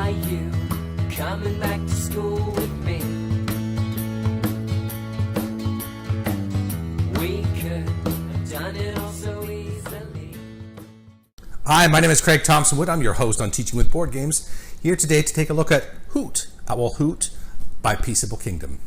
Are you coming back to school with me? We could have done it all so easily. Hi, my name is Craig Thompson-Wood. I'm your host on Teaching with Board Games, here today to take a look at Hoot Owl Hoot by Peacable Kingdom.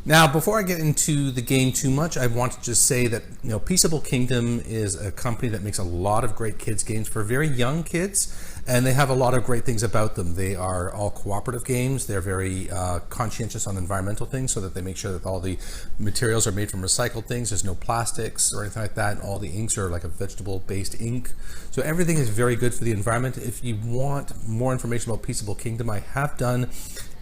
Now, before I get into the game too much, I want to just say that Peacable Kingdom is a company that makes a lot of great kids games for very young kids, and they have a lot of great things about them. They are all cooperative games. They're very conscientious on environmental things, so that they make sure that all the materials are made from recycled things. There's no plastics or anything like that, and all the inks are like a vegetable-based ink. So everything is very good for the environment. If you want more information about Peacable Kingdom, I have done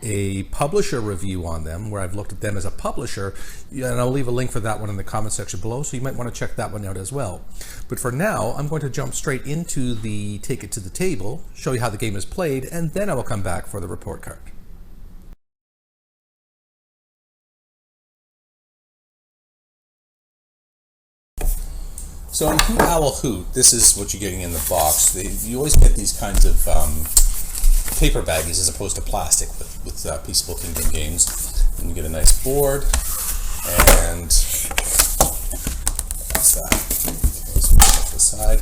a publisher review on them where I've looked at them as a publisher, and I'll leave a link for that one in the comment section below, so you might want to check that one out as well. But for now, I'm going to jump straight into the Take It to the Table, show you how the game is played, and then I will come back for the report card. So in Hoot Owl Hoot, this is what you're getting in the box. You always get these kinds of paper baggies as opposed to plastic with Peacable Kingdom games. And you get a nice board, and that's that. Okay, so put that aside.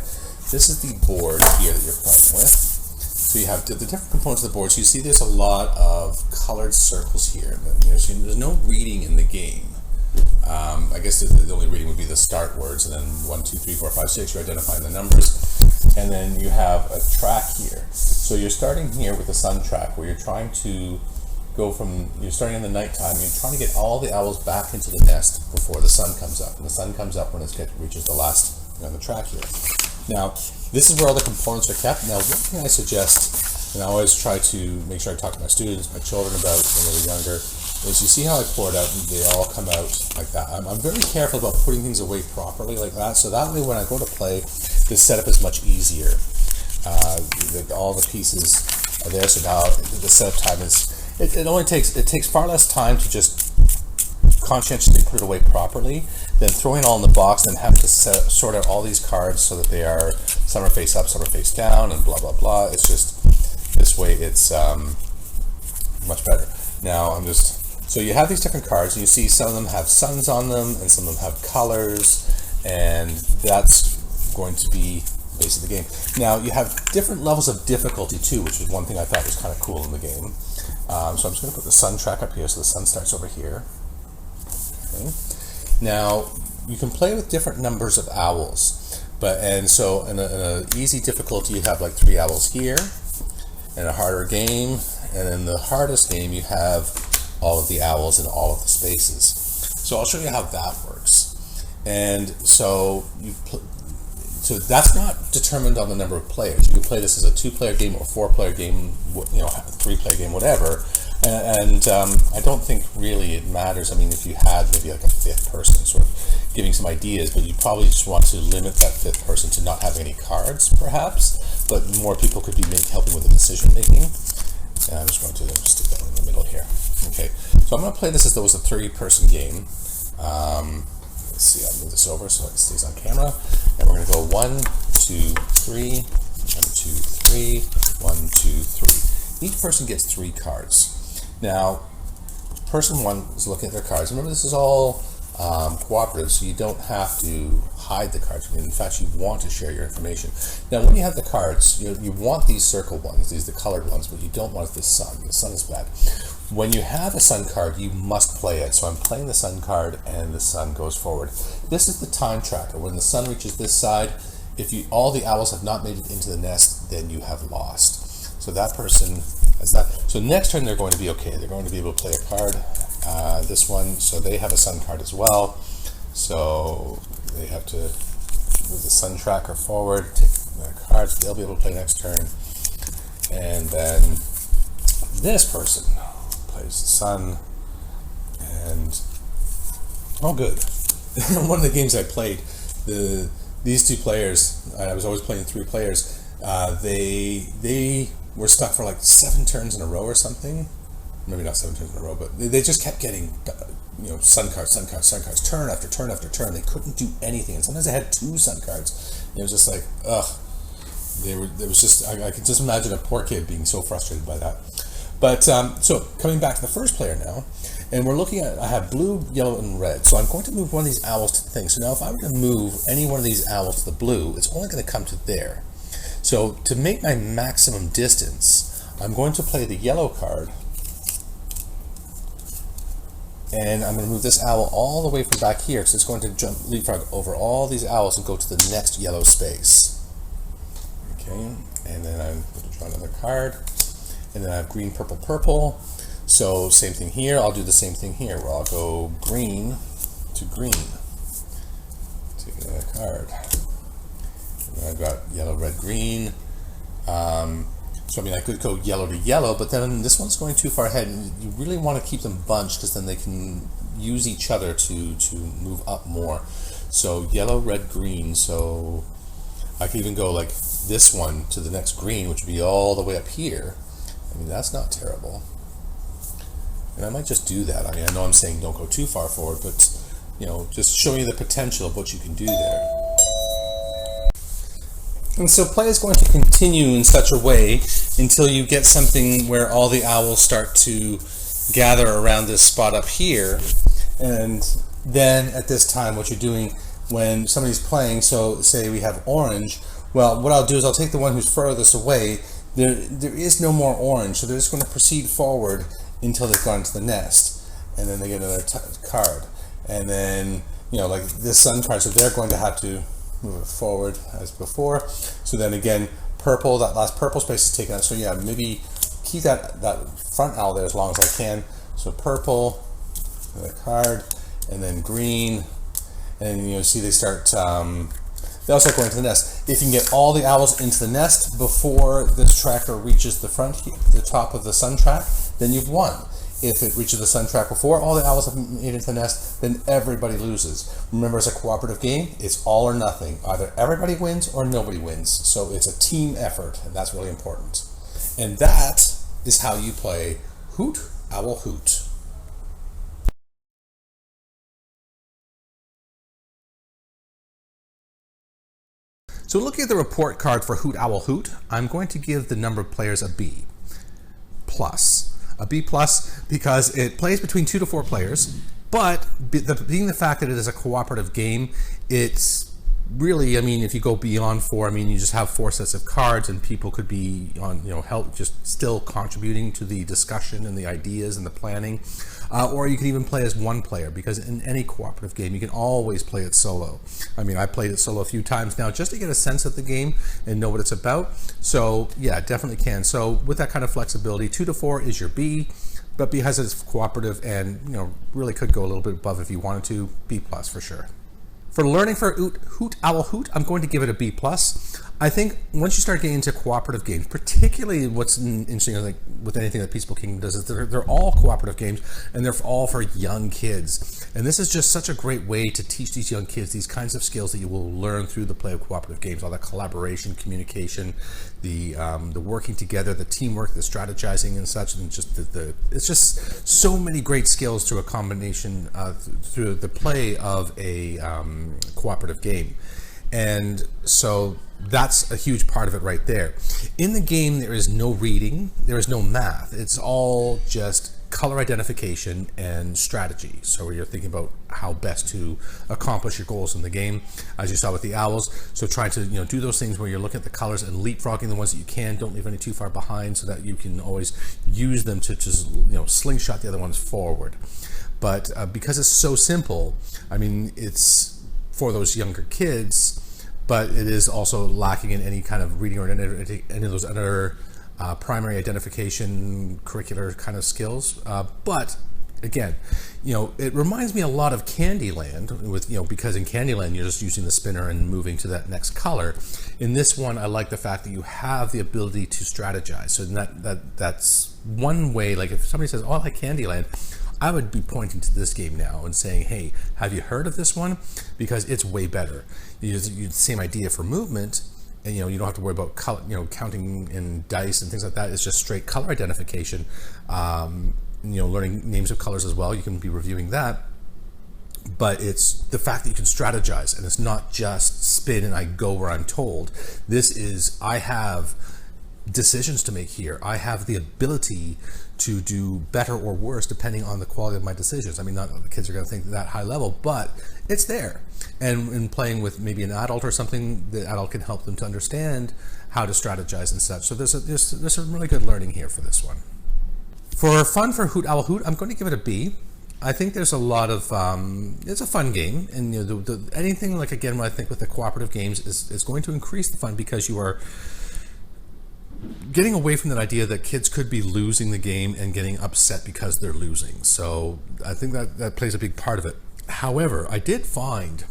This is the board here that you're playing with. So you have the different components of the board. So you see there's a lot of colored circles here. So there's no reading in the game. I guess the only reading would be the start words, and then 1, 2, 3, 4, 5, 6, you're identifying the numbers. And then you have a track here. So you're starting here with the sun track, where you're trying to go from, you're starting in the nighttime, you're trying to get all the owls back into the nest before the sun comes up. And the sun comes up when it reaches the last on the track here. Now, this is where all the components are kept. Now, one thing I suggest, and I always try to make sure I talk to my students, my children about when they were younger, is you see how I pour it out and they all come out like that. I'm very careful about putting things away properly like that, so that way when I go to play, this setup is much easier. All the pieces are there, so now the setup time is, it takes far less time to just conscientiously put it away properly than throwing it all in the box and have to sort out all these cards so that they are, some are face up, some are face down, and blah blah blah. It's just, this way it's much better. Now so you have these different cards, and you see some of them have suns on them, and some of them have colors, and that's going to be the base of the game. Now, you have different levels of difficulty too, which is one thing I thought was kind of cool in the game. So I'm just going to put the sun track up here, so the sun starts over here. Okay. Now, you can play with different numbers of owls, so in an easy difficulty, you have like 3 owls here, in a harder game, and in the hardest game, you have all of the owls in all of the spaces. So I'll show you how that works. And so so that's not determined on the number of players. You can play this as a 2-player game or 4-player game, 3-player game, whatever. And I don't think really it matters. I mean, if you had maybe like a 5th person sort of giving some ideas, but you probably just want to limit that 5th person to not having any cards, perhaps. But more people could be helping with the decision making. And I'm just going to stick that in the middle here. Okay, so I'm going to play this as though it's a 3-person game. Let's see, I'll move this over so it stays on camera. And we're going to go 1, 2, 3, 1, 2, 3, 1, 2, 3. Each person gets 3 cards. Now, person 1 is looking at their cards. Remember, this is all cooperative, so you don't have to hide the cards. In fact, you want to share your information. Now, when you have the cards, you want these circle ones, the colored ones, but you don't want the sun. The sun is bad. When you have a sun card, you must play it. So I'm playing the sun card, and the sun goes forward. This is the time tracker. When the sun reaches this side, if all the owls have not made it into the nest, then you have lost. So that person has that. So next turn, they're going to be okay. They're going to be able to play a card. This one, so they have a sun card as well. So they have to move the sun tracker forward, take their cards. They'll be able to play next turn. And then this person plays the sun, and oh, good. One of the games I played, these 2 players, I was always playing 3 players. They were stuck for like 7 turns in a row or something. Maybe not 7 turns in a row, but they just kept getting sun cards, turn after turn after turn. They couldn't do anything, and sometimes they had 2 sun cards. And it was just like, ugh. There was just I could just imagine a poor kid being so frustrated by that. But so coming back to the first player now, and we're looking at, I have blue, yellow, and red. So I'm going to move one of these owls to the thing. So now if I were to move any one of these owls to the blue, it's only going to come to there. So to make my maximum distance, I'm going to play the yellow card, and I'm going to move this owl all the way from back here, so it's going to jump leapfrog over all these owls and go to the next yellow space. Okay, and then I'm going to draw another card, and then I have green, purple, purple. So same thing here. I'll do the same thing here, where I'll go green to green. Take another card. And then I've got yellow, red, green. So I mean, I could go yellow to yellow, but then this one's going too far ahead, and you really want to keep them bunched because then they can use each other to move up more. So yellow, red, green. So I could even go like this one to the next green, which would be all the way up here. I mean, that's not terrible. And I might just do that. I mean, I know I'm saying don't go too far forward, but you know, just showing you the potential of what you can do there. And so play is going to continue in such a way until you get something where all the owls start to gather around this spot up here. And then at this time, what you're doing when somebody's playing, so say we have orange, well, what I'll do is I'll take the one who's furthest away. There is no more orange, so they're just going to proceed forward until they've gone to the nest. And then they get another card. And then, you know, like this sun card, so they're going to have to move it forward as before. So then again, purple, that last purple space is taken out. So yeah, maybe keep that front owl there as long as I can. So purple, another card, and then green, and you know, see they start, they also go into the nest. If you can get all the owls into the nest before this tracker reaches the front, the top of the sun track, then you've won. If it reaches the sun track before all the owls have made it into the nest, then everybody loses. Remember, it's a cooperative game. It's all or nothing. Either everybody wins or nobody wins. So it's a team effort, and that's really important. And that is how you play Hoot Owl Hoot. So looking at the report card for Hoot Owl Hoot, I'm going to give the number of players a B plus. A B plus because it plays between 2 to 4 players, but being the fact that it is a cooperative game, it's really, I mean, if you go beyond 4, I mean, you just have 4 sets of cards, and people could be on, you know, help just still contributing to the discussion and the ideas and the planning, or you can even play as one player, because in any cooperative game you can always play it solo. I mean, I played it solo a few times now just to get a sense of the game and know what it's about. So yeah, definitely can. So with that kind of flexibility, 2 to 4 is your B, but because it's cooperative and, you know, really could go a little bit above if you wanted to, B plus for sure. For learning for Hoot Owl Hoot, I'm going to give it a B plus. I think once you start getting into cooperative games, particularly what's interesting, like with anything that Peaceful Kingdom does, is they're all cooperative games, and they're all for young kids. And this is just such a great way to teach these young kids these kinds of skills that you will learn through the play of cooperative games. All that collaboration, communication, the working together, the teamwork, the strategizing and such, and just it's just so many great skills through a combination through the play of a cooperative game. And so that's a huge part of it right there. In the game, there is no reading, there is no math. It's all just color identification and strategy. So you're thinking about how best to accomplish your goals in the game, as you saw with the owls. So trying to, you know, do those things where you're looking at the colors and leapfrogging the ones that you can. Don't leave any too far behind, so that you can always use them to just, you know, slingshot the other ones forward. But because it's so simple, I mean, it's for those younger kids, but it is also lacking in any kind of reading or any of those other primary identification curricular kind of skills. But again, you know, it reminds me a lot of Candyland with, you know, because in Candyland you're just using the spinner and moving to that next color. In this one, I like the fact that you have the ability to strategize. So that's one way. Like if somebody says, "Oh, I like Candyland," I would be pointing to this game now and saying, "Hey, have you heard of this one? Because it's way better." You use the same idea for movement, and you know, you don't have to worry about color, you know, counting in dice and things like that. It's just straight color identification. You know, learning names of colors as well. You can be reviewing that. but it's the fact that you can strategize, and it's not just spin and I go where I'm told. This is, I have decisions to make here. I have the ability to do better or worse depending on the quality of my decisions. I mean, not the kids are going to think that high level, but it's there. And in playing with maybe an adult or something, the adult can help them to understand how to strategize and such. So there's some really good learning here for this one. For fun for Hoot Owl Hoot, I'm going to give it a B. I think there's a lot of, it's a fun game, and you know, anything like, again, what I think with the cooperative games is going to increase the fun, because you are getting away from that idea that kids could be losing the game and getting upset because they're losing. So I think that plays a big part of it. However, I did find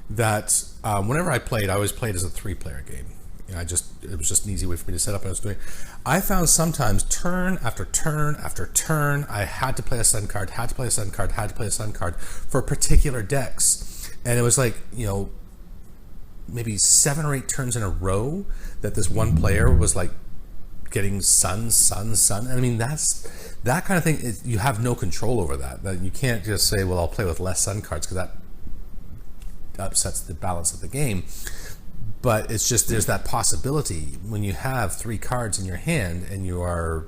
that whenever I played, I always played as a 3-player game. You know, it was just an easy way for me to set up. And I found sometimes turn after turn after turn, I had to play a sun card, had to play a sun card, had to play a sun card for particular decks. And it was like, you know, maybe 7 or 8 turns in a row that this one player was like getting sun. I mean, that kind of thing, you have no control over that. That you can't just say, well, I'll play with less sun cards, because that upsets the balance of the game. But it's just, there's that possibility when you have 3 cards in your hand and you are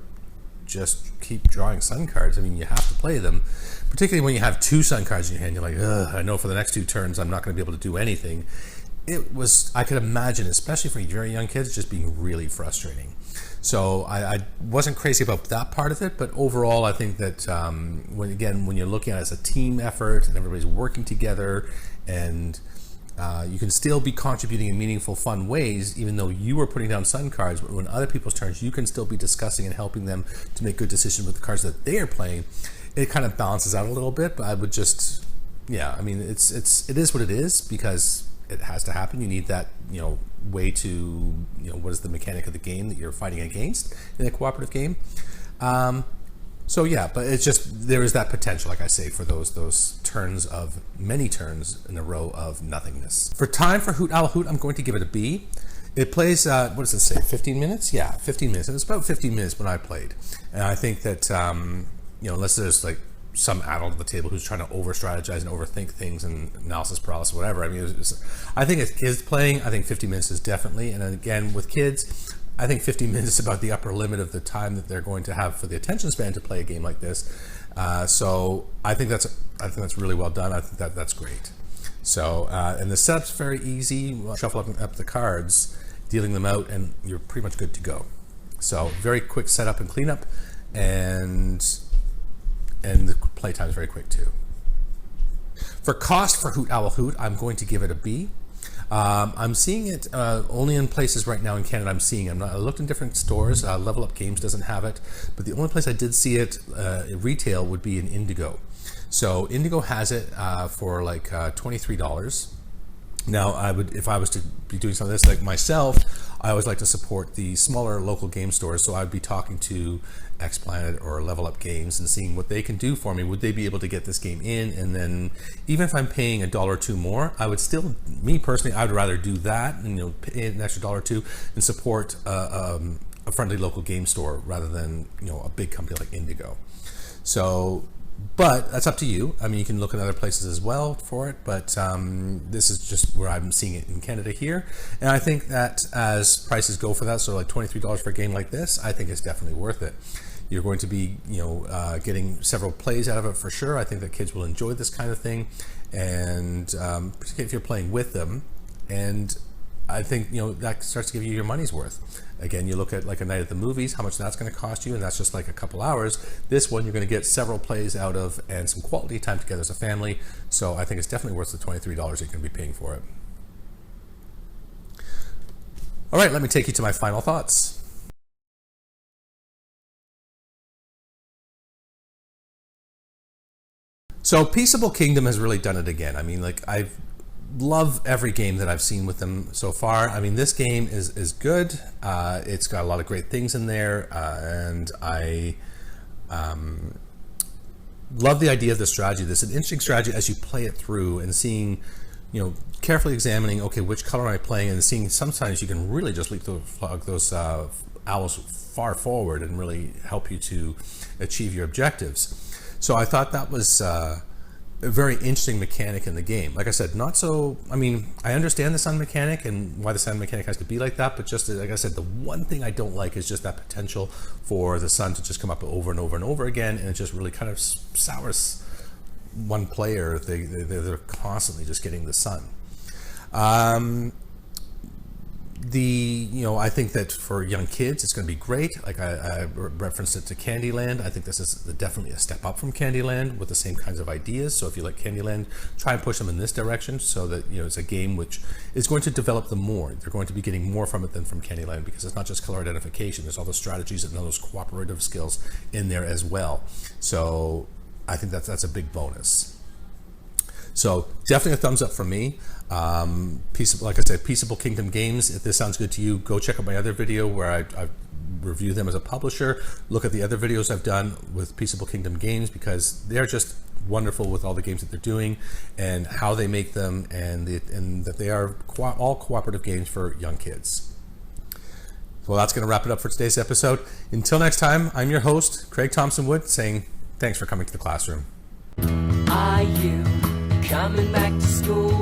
just keep drawing sun cards. I mean, you have to play them, particularly when you have 2 sun cards in your hand. You're like, ugh, I know for the next 2 turns I'm not going to be able to do anything. It was, I could imagine, especially for very young kids, just being really frustrating. So I wasn't crazy about that part of it, but overall I think that when you're looking at it as a team effort and everybody's working together, and you can still be contributing in meaningful, fun ways, even though you are putting down sun cards. But when other people's turns, you can still be discussing and helping them to make good decisions with the cards that they are playing. It kind of balances out a little bit, but I would just, yeah, I mean, it is what it is, because it has to happen. You need that, you know, way to, you know, what is the mechanic of the game that you're fighting against in a cooperative game. So yeah, but it's just, there is that potential, like I say, for those turns of many turns in a row of nothingness. For time for Hoot Owl Hoot, I'm going to give it a B. It plays, what does it say, 15 minutes? Yeah, 15 minutes. And it's about 15 minutes when I played. And I think that, you know, unless there's like some adult at the table who's trying to over-strategize and overthink things and analysis paralysis, whatever. I mean, I think as kids playing, I think 50 minutes is definitely, and again, with kids, I think 50 minutes is about the upper limit of the time that they're going to have for the attention span to play a game like this. So I think that's really well done. I think that's great. So, and the setup's very easy. Shuffle up the cards, dealing them out, and you're pretty much good to go. So very quick setup and cleanup, and the playtime is very quick too. For cost for Hoot Owl Hoot, I'm going to give it a B. I'm seeing it only in places right now in Canada. I looked in different stores. Level Up Games doesn't have it, but the only place I did see it retail would be in Indigo. So Indigo has it for like $23. Now, if I was to be doing something like this, like myself, I always like to support the smaller local game stores. So I'd be talking to X Planet or Level Up Games and seeing what they can do for me. Would they be able to get this game in? And then, even if I'm paying $1 or $2 more, I would still, me personally, I would rather do that and, you know, pay an extra $1 or $2 and support a friendly local game store rather than, you know, a big company like Indigo. So. But that's up to you. I mean, you can look at other places as well for it, but this is just where I'm seeing it in Canada here. And I think that as prices go for that, so like $23 for a game like this, I think it's definitely worth it. You're going to be, you know, getting several plays out of it for sure. I think that kids will enjoy this kind of thing, and particularly if you're playing with them. And I think, you know, that starts to give you your money's worth. Again, you look at like a night at the movies, how much that's going to cost you, and that's just like a couple hours. This one you're going to get several plays out of and some quality time together as a family. So I think it's definitely worth the $23 you're going to be paying for it. All right, let me take you to my final thoughts. So Peacable Kingdom has really done it again. I mean, like, I love every game that I've seen with them so far. I mean, this game is good. It's got a lot of great things in there, and I love the idea of the strategy. This is an interesting strategy as you play it through and seeing, you know, carefully examining, okay, which color am I playing, and seeing sometimes you can really just leap those owls far forward and really help you to achieve your objectives. So I thought that was a very interesting mechanic in the game. Like I said, not so, I mean, I understand the sun mechanic and why the sun mechanic has to be like that, but just like I said, the one thing I don't like is just that potential for the sun to just come up over and over and over again, and it just really kind of sours one player. They're constantly just getting the sun. I think that for young kids, it's going to be great. Like I referenced it to Candyland. I think this is definitely a step up from Candyland with the same kinds of ideas. So if you like Candyland, try and push them in this direction so that, it's a game which is going to develop them more. They're going to be getting more from it than from Candyland, because it's not just color identification. There's all the strategies and all those cooperative skills in there as well. So I think that's a big bonus. So definitely a thumbs up from me. Like I said, Peacable Kingdom games. If this sounds good to you, go check out my other video where I review them as a publisher. Look at the other videos I've done with Peacable Kingdom games, because they're just wonderful with all the games that they're doing and how they make them, and that they are all cooperative games for young kids. Well, that's going to wrap it up for today's episode. Until next time, I'm your host, Craig Thompson Wood, saying thanks for coming to the classroom. Are you coming back to school?